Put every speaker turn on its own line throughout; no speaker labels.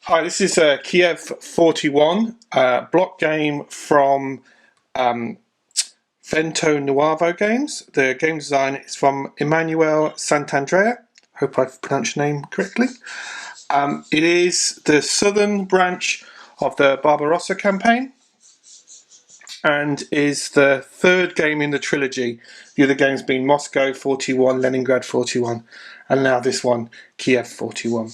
Hi, this is Kiev 41, block game from VentoNuovo Games. The game design is from Emmanuel Santandrea. Hope I've pronounced your name correctly. It is the southern branch of the Barbarossa campaign and is the third game in the trilogy. The other games being Moscow 41, Leningrad 41, and now this one, Kiev 41.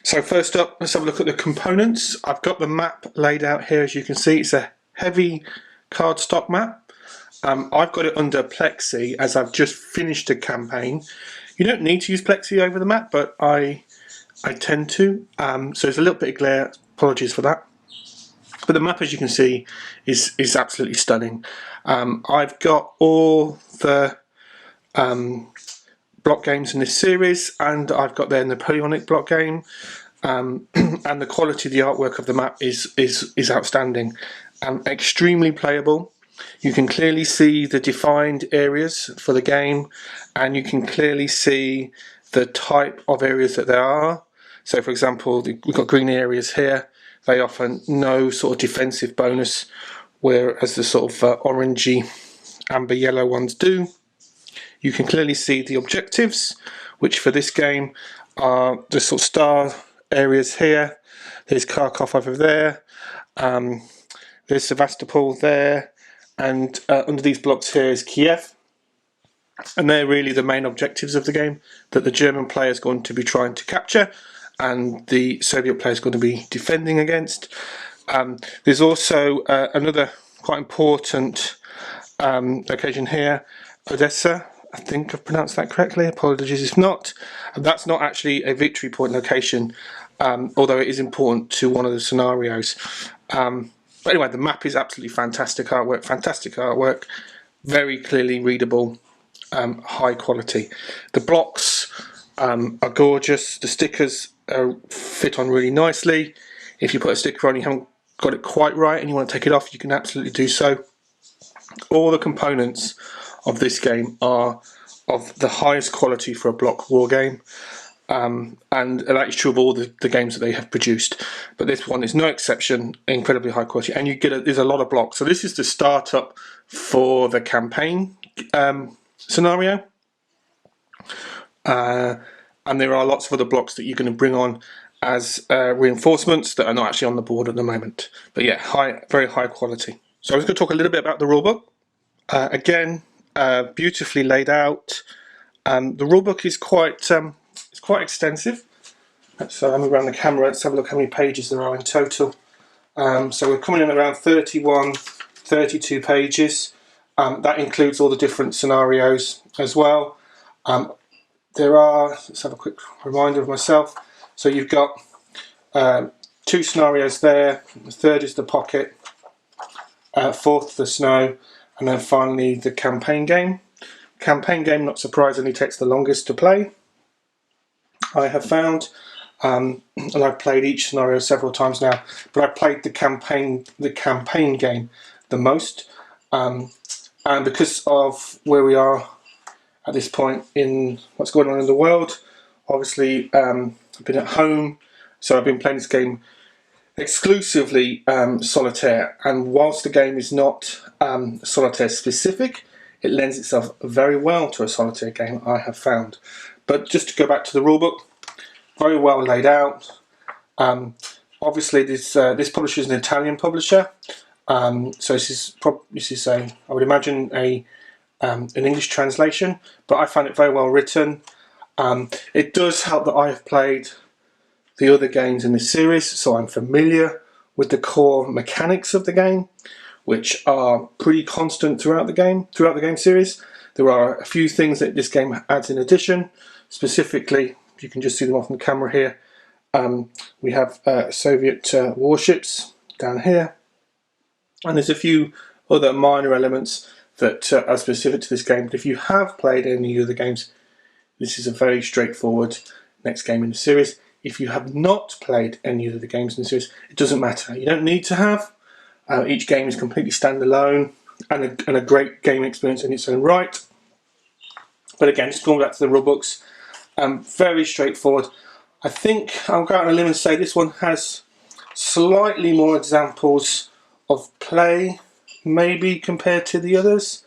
So first up, let's have a look at the components. I've got the map laid out here, as you can see. It's a heavy cardstock map. I've got it under Plexi as I've just finished a campaign. You don't need to use Plexi over the map, but I tend to. So there's a little bit of glare, apologies for that. But the map, as you can see, is absolutely stunning. I've got all the block games in this series, and I've got their Napoleonic block game, and the quality of the artwork of the map is outstanding, extremely playable. You can clearly see the defined areas for the game, and you can clearly see the type of areas that there are. So for example, we've got green areas here. They offer no sort of defensive bonus, whereas the sort of orangey amber yellow ones do. You can clearly see the objectives, which for this game are the sort of star areas here. There's Kharkov over there, there's Sevastopol there, and under these blocks here is Kiev. And they're really the main objectives of the game that the German player is going to be trying to capture and the Soviet player is going to be defending against. There's also another quite important location here, Odessa. I think I've pronounced that correctly, apologies if not. That's not actually a victory point location, although it is important to one of the scenarios. But anyway, the map is absolutely fantastic artwork, very clearly readable, high quality. The blocks are gorgeous, the stickers fit on really nicely. If you put a sticker on you haven't got it quite right and you want to take it off, you can absolutely do so. All the components of this game are of the highest quality for a block war game, and that is true of all the games that they have produced, but this one is no exception. Incredibly high quality, and you get there's a lot of blocks. So this is the startup for the campaign scenario, and there are lots of other blocks that you're going to bring on as reinforcements that are not actually on the board at the moment. But yeah, very high quality. So I was going to talk a little bit about the rulebook. Again, beautifully laid out. The rulebook is quite extensive. So let me run the camera. Let's have a look how many pages there are in total. So we're coming in around 31, 32 pages. That includes all the different scenarios as well. There are, let's have a quick reminder of myself. So you've got 2 scenarios there. The third is the pocket. Fourth, the snow. And then finally the campaign game. Campaign game, not surprisingly, takes the longest to play, I have found. And I've played each scenario several times now, but I've played the campaign game the most. And because of where we are at this point in what's going on in the world, obviously I've been at home, so I've been playing this game exclusively solitaire, and whilst the game is not solitaire specific, it lends itself very well to a solitaire game, I have found. But just to go back to the rulebook, very well laid out. Obviously this publisher is an Italian publisher, so this is I would imagine an English translation, but I found it very well written. It does help that I have played the other games in this series, so I'm familiar with the core mechanics of the game, which are pretty constant throughout the game series. There are a few things that this game adds in addition. Specifically, you can just see them off on the camera here. We have Soviet warships down here, and there's a few other minor elements that are specific to this game. But if you have played any other games, this is a very straightforward next game in the series. If you have not played any of the games in the series, it doesn't matter. You don't need to have. Each game is completely standalone and a great game experience in its own right. But again, just going back to the rulebooks, very straightforward. I think I'll go out on a limb and say this one has slightly more examples of play, maybe compared to the others.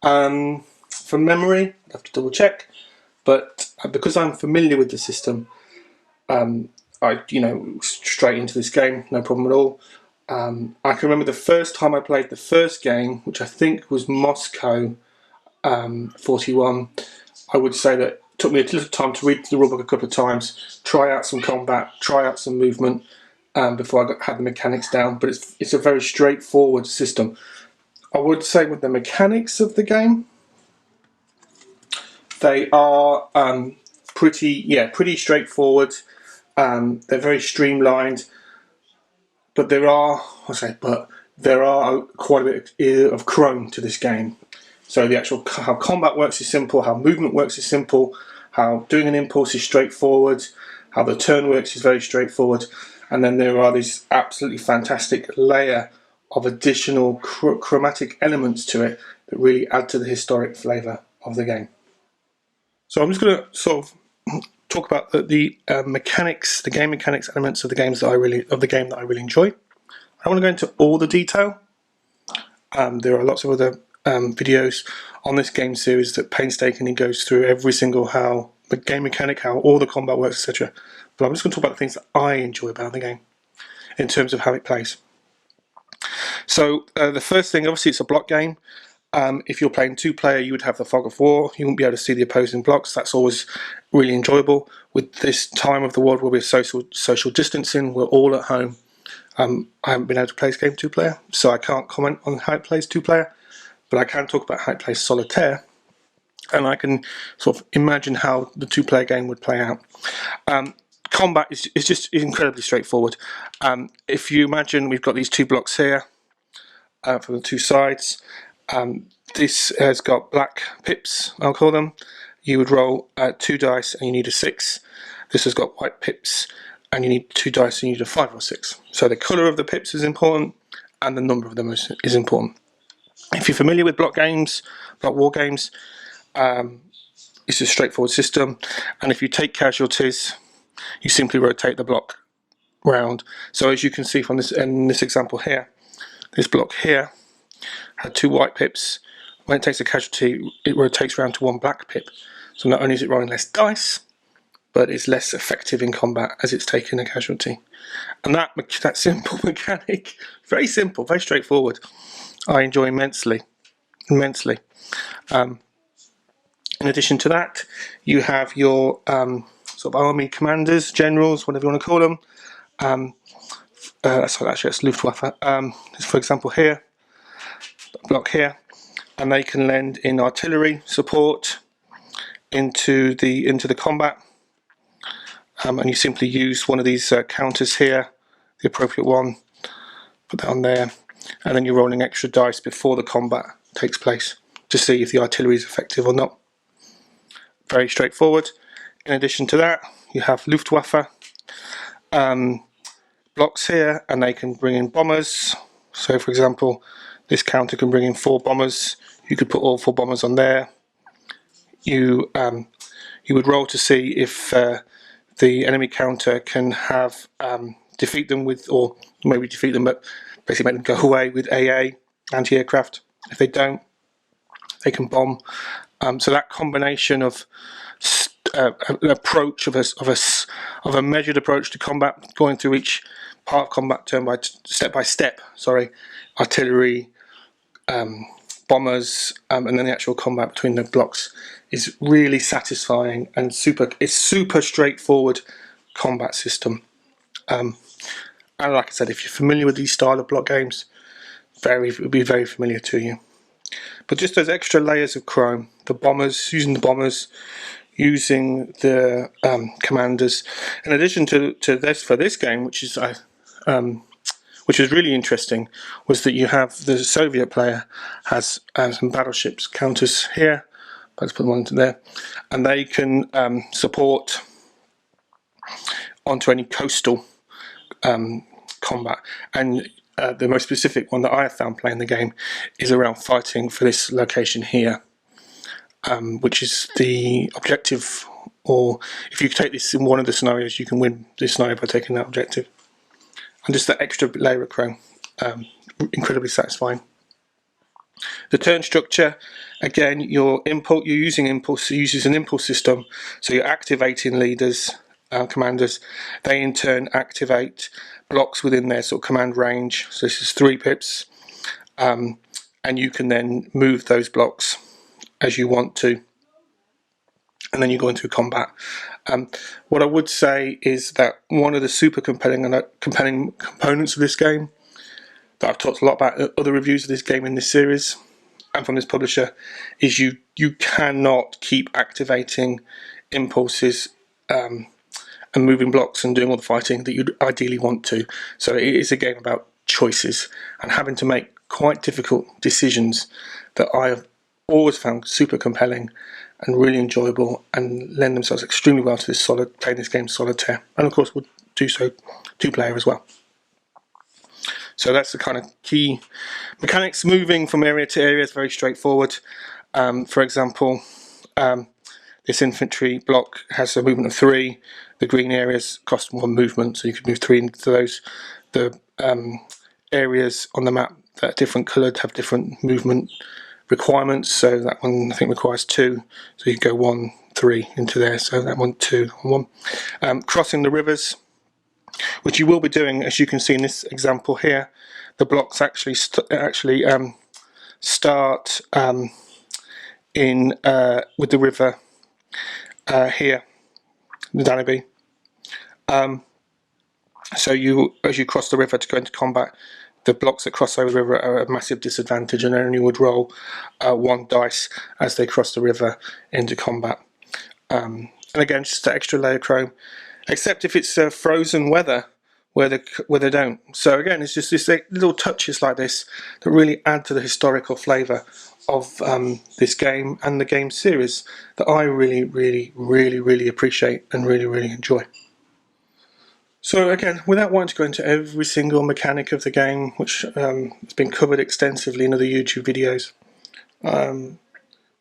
From memory, I'd have to double check, but because I'm familiar with the system, I straight into this game, no problem at all. I can remember the first time I played the first game, which I think was Moscow 41. I would say that it took me a little time to read the rulebook a couple of times, try out some combat, try out some movement before I had the mechanics down. But it's a very straightforward system. I would say with the mechanics of the game, they are pretty straightforward. They're very streamlined, but there are quite a bit of chrome to this game. So the actual how combat works is simple, how movement works is simple, how doing an impulse is straightforward, how the turn works is very straightforward, and then there are these absolutely fantastic layer of additional chromatic elements to it that really add to the historic flavour of the game. So I'm just going to sort of talk about the mechanics, the game mechanics elements of the game that I really enjoy. I don't want to go into all the detail. There are lots of other videos on this game series that painstakingly goes through every single how the game mechanic, how all the combat works, etc. But I'm just going to talk about the things that I enjoy about the game in terms of how it plays. So the first thing, obviously, it's a block game. If you're playing two-player, you would have the fog of war. You won't be able to see the opposing blocks. That's always really enjoyable. With this time of the world where we're social distancing, we're all at home. I haven't been able to play this game two-player, so I can't comment on how it plays two-player, but I can talk about how it plays solitaire, and I can sort of imagine how the two-player game would play out. Combat is just incredibly straightforward. If you imagine we've got these two blocks here from the two sides. This has got black pips, I'll call them. You would roll 2 dice and you need a 6. This has got white pips and you need 2 dice and you need a 5 or 6. So the colour of the pips is important and the number of them is important. If you're familiar with block games, block war games, it's a straightforward system, and if you take casualties, you simply rotate the block round. So as you can see from this in this example here, this block here had 2 white pips. When it takes a casualty, it rotates around to 1 black pip. So not only is it rolling less dice, but it's less effective in combat as it's taking a casualty. And that simple mechanic, very simple, very straightforward, I enjoy immensely. In addition to that, you have your sort of army commanders, generals, whatever you want to call them. That's Luftwaffe. For example, here, block here, and they can lend in artillery support into the combat, and you simply use one of these counters here, the appropriate one, put that on there, and then you're rolling extra dice before the combat takes place to see if the artillery is effective or not. Very straightforward. In addition to that, you have Luftwaffe blocks here, and they can bring in bombers. So for example, this counter can bring in 4 bombers. You could put all 4 bombers on there. You would roll to see if the enemy counter can have defeat them with, or maybe defeat them, but basically make them go away with AA, anti-aircraft. If they don't, they can bomb. So that combination of an approach of a measured approach to combat, going through each part of combat step by step. Artillery, bombers, and then the actual combat between the blocks is really satisfying and it's super straightforward combat system. And like I said, if you're familiar with these style of block games, it would be very familiar to you. But just those extra layers of chrome, the bombers, using the commanders, in addition to this, for this game, which is really interesting, was that you have the Soviet player has some battleships counters here. Let's put them onto there, and they can support onto any coastal combat. And the most specific one that I have found playing the game is around fighting for this location here, which is the objective or if you take this in one of the scenarios, you can win this scenario by taking that objective. And just that extra layer of chrome, incredibly satisfying. The turn structure, again, you're using impulse, it uses an impulse system, so you're activating leaders, commanders. They in turn activate blocks within their sort of command range. So this is 3 pips, and you can then move those blocks as you want to, and then you go into combat. What I would say is that one of the super compelling components of this game that I've talked a lot about other reviews of this game in this series and from this publisher is you cannot keep activating impulses and moving blocks and doing all the fighting that you'd ideally want to. So it is a game about choices and having to make quite difficult decisions that I have always found super compelling and really enjoyable and lend themselves extremely well to this playing this game solitaire, and of course would do so 2-player as well. So that's the kind of key mechanics. Moving from area to area is very straightforward. For example, this infantry block has a movement of 3. The green areas cost 1 movement, so you could move 3 into those. The areas on the map that are different coloured have different movement requirements, so that one I think requires 2, so you go 1, 3 into there, so that one 2 and 1. Crossing the rivers, which you will be doing, as you can see in this example here. The blocks actually start in with the river here, the Danube. So as you cross the river to go into combat, the blocks that cross over the river are at a massive disadvantage, and only would roll 1 dice as they cross the river into combat. And again, just an extra layer of chrome, except if it's frozen weather where they don't. So again, it's just this little touches like this that really add to the historical flavour of this game and the game series that I really appreciate and really enjoy. So again, without wanting to go into every single mechanic of the game, which has been covered extensively in other YouTube videos,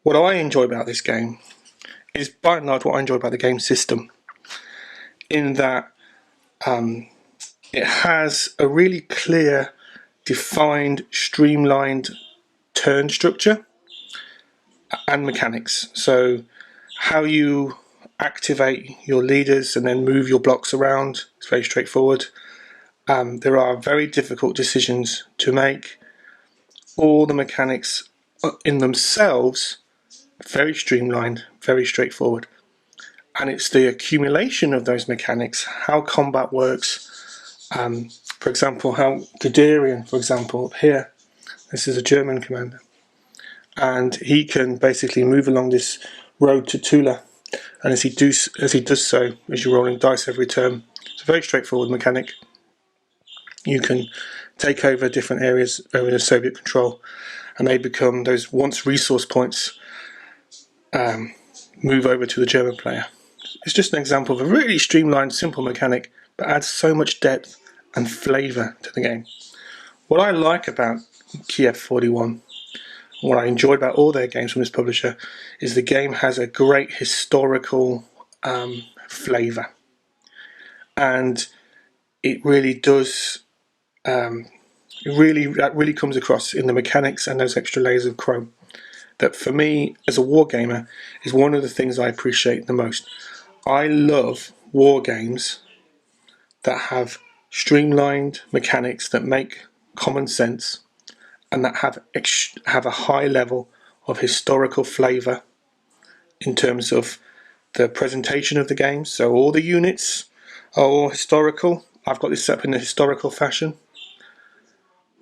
what I enjoy about this game is by and large what I enjoy about the game system, in that it has a really clear, defined, streamlined turn structure and mechanics. So how you activate your leaders and then move your blocks around, it's very straightforward. There are very difficult decisions to make. All the mechanics in themselves very streamlined, very straightforward, and it's the accumulation of those mechanics, how combat works. For example, how Guderian, for example, here, this is a German commander, and he can basically move along this road to Tula, and as he does so, as you're rolling dice every turn, it's a very straightforward mechanic. You can take over different areas over the Soviet control, and they become those once resource points move over to the German player. It's just an example of a really streamlined, simple mechanic, but adds so much depth and flavour to the game. What I like about Kiev 41, what I enjoyed about all their games from this publisher, is the game has a great historical flavour, and it really does. That really comes across in the mechanics and those extra layers of chrome. That for me, as a wargamer, is one of the things I appreciate the most. I love war games that have streamlined mechanics that make common sense and that have a high level of historical flavour in terms of the presentation of the game. So all the units are all historical. I've got this set up in a historical fashion,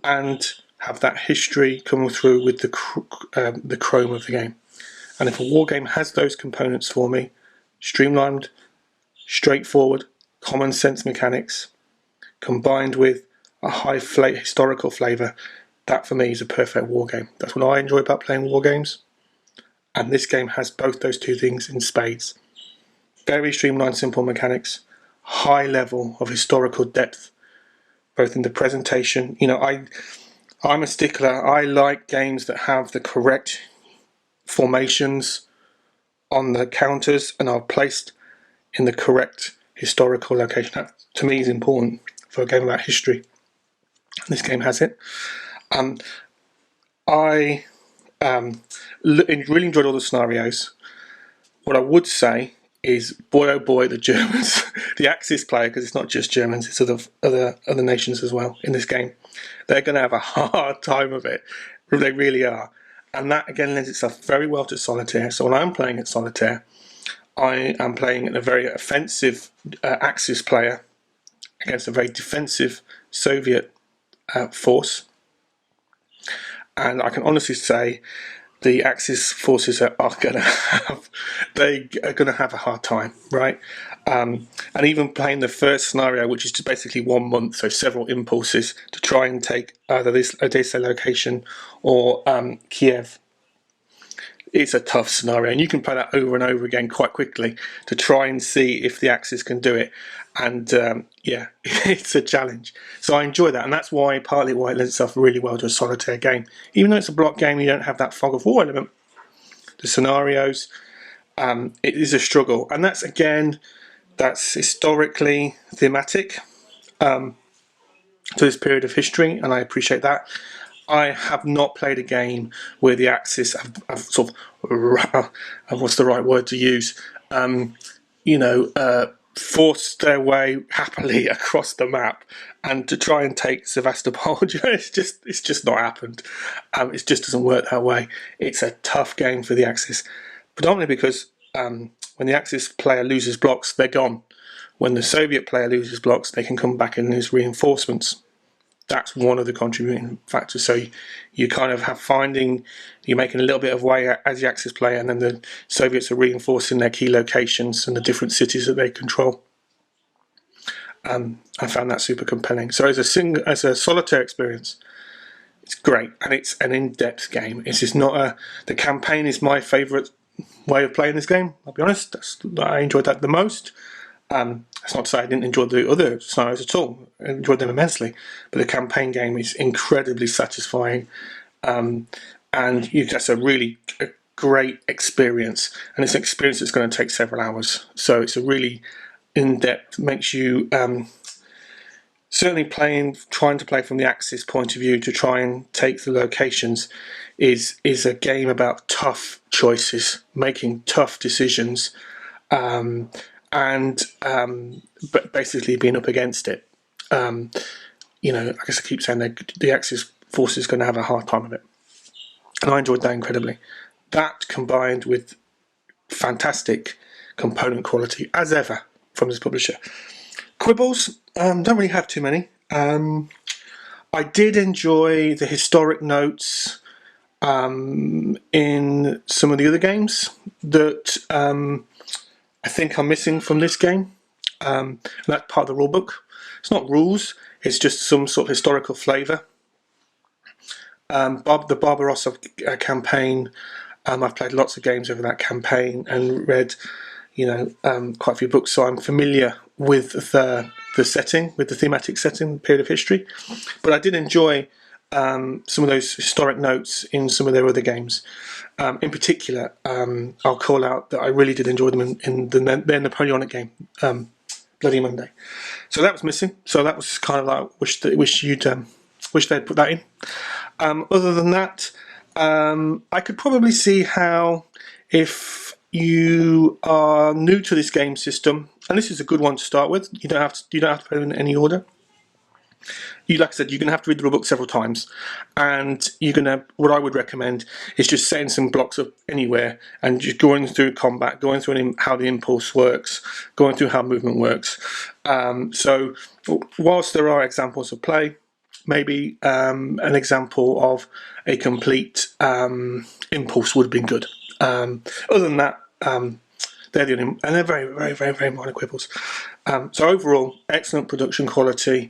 and have that history coming through with the chrome of the game. And if a war game has those components for me, streamlined, straightforward, common sense mechanics, combined with a high historical flavour, that for me is a perfect war game. That's what I enjoy about playing war games, and this game has both those two things in spades. Very streamlined, simple mechanics, high level of historical depth, both in the presentation. You know, I'm a stickler. I like games that have the correct formations on the counters and are placed in the correct historical location. That, to me, is important for a game about history. This game has it. I really enjoyed all the scenarios. What I would say is, boy oh boy, the Germans, the Axis player, because it's not just Germans, it's other nations as well in this game. They're going to have a hard time of it. They really are. And that again lends itself very well to solitaire. So when I'm playing at solitaire, I am playing a very offensive Axis player against a very defensive Soviet force. And I can honestly say the Axis forces are going to have a hard time, right? And even playing the first scenario, which is just basically 1 month, so several impulses to try and take either this Odessa location or Kiev. It's a tough scenario, and you can play that over and over again quite quickly to try and see if the Axis can do it. And yeah, it's a challenge. So I enjoy that, and that's partly why it lends itself really well to a solitaire game. Even though it's a block game, you don't have that fog of war element. The scenarios, it is a struggle, and that's historically thematic to this period of history, and I appreciate that. I have not played a game where the Axis have sort of, what's the right word to use, forced their way happily across the map and to try and take Sevastopol. It's just not happened. It just doesn't work that way. It's a tough game for the Axis, predominantly because when the Axis player loses blocks, they're gone. When the Soviet player loses blocks, they can come back and lose reinforcements. That's one of the contributing factors. So you kind of you're making a little bit of way as the Axis player, and then the Soviets are reinforcing their key locations and the different cities that they control. I found that super compelling. So as a solitaire experience, it's great, and it's an in-depth game. It's just not the campaign is my favourite way of playing this game. I'll be honest, I enjoyed that the most. That's not to say I didn't enjoy the other scenarios at all. I enjoyed them immensely, but the campaign game is incredibly satisfying, and that's a great experience. And it's an experience that's going to take several hours. So it's a really in-depth, makes you certainly trying to play from the Axis point of view to try and take the locations is a game about tough choices, making tough decisions. But basically being up against it. I guess I keep saying that the Axis force is going to have a hard time of it. And I enjoyed that incredibly. That combined with fantastic component quality, as ever, from this publisher. Quibbles, don't really have too many. I did enjoy the historic notes in some of the other games that I think I'm missing from this game. And that's part of the rulebook. It's not rules, it's just some sort of historical flavour. The Barbarossa campaign, I've played lots of games over that campaign and read quite a few books, so I'm familiar with the setting, with the thematic setting, the period of history. But I did enjoy some of those historic notes in some of their other games. In particular, I'll call out that I really did enjoy them in their Napoleonic game, Bloody Monday. So that was missing. So that was kind of like wish they'd put that in. Other than that, I could probably see how, if you are new to this game system, and this is a good one to start with, you don't have to put it in any order. Like I said, you're going to have to read the rulebook several times, and what I would recommend is just setting some blocks up anywhere and just going through combat, going through how the impulse works, going through how movement works. So whilst there are examples of play, maybe an example of a complete impulse would have been good. Other than that, they're the only, and they're very, very, very, very minor quibbles. So overall, excellent production quality.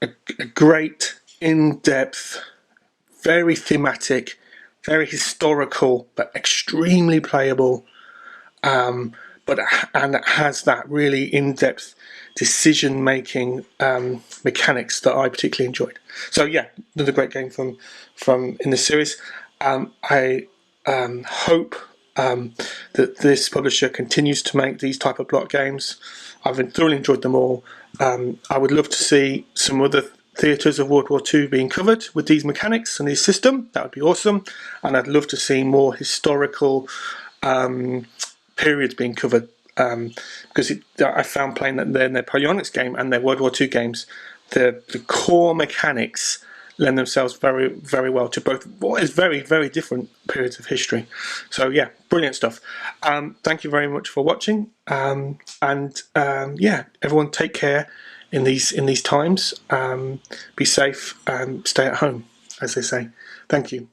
A great, in-depth, very thematic, very historical, but extremely playable. And it has that really in-depth decision-making mechanics that I particularly enjoyed. So yeah, another great game from in the series. I hope that this publisher continues to make these type of block games. I've thoroughly enjoyed them all. I would love to see some other theatres of World War II being covered with these mechanics and this system. That would be awesome. And I'd love to see more historical periods being covered, because I found playing that in their Napoleonics game and their World War II games, the core mechanics lend themselves very, very well to both what is very, very different periods of history. So yeah, brilliant stuff. Thank you very much for watching, yeah, everyone take care in these times. Be safe and stay at home, as they say. Thank you.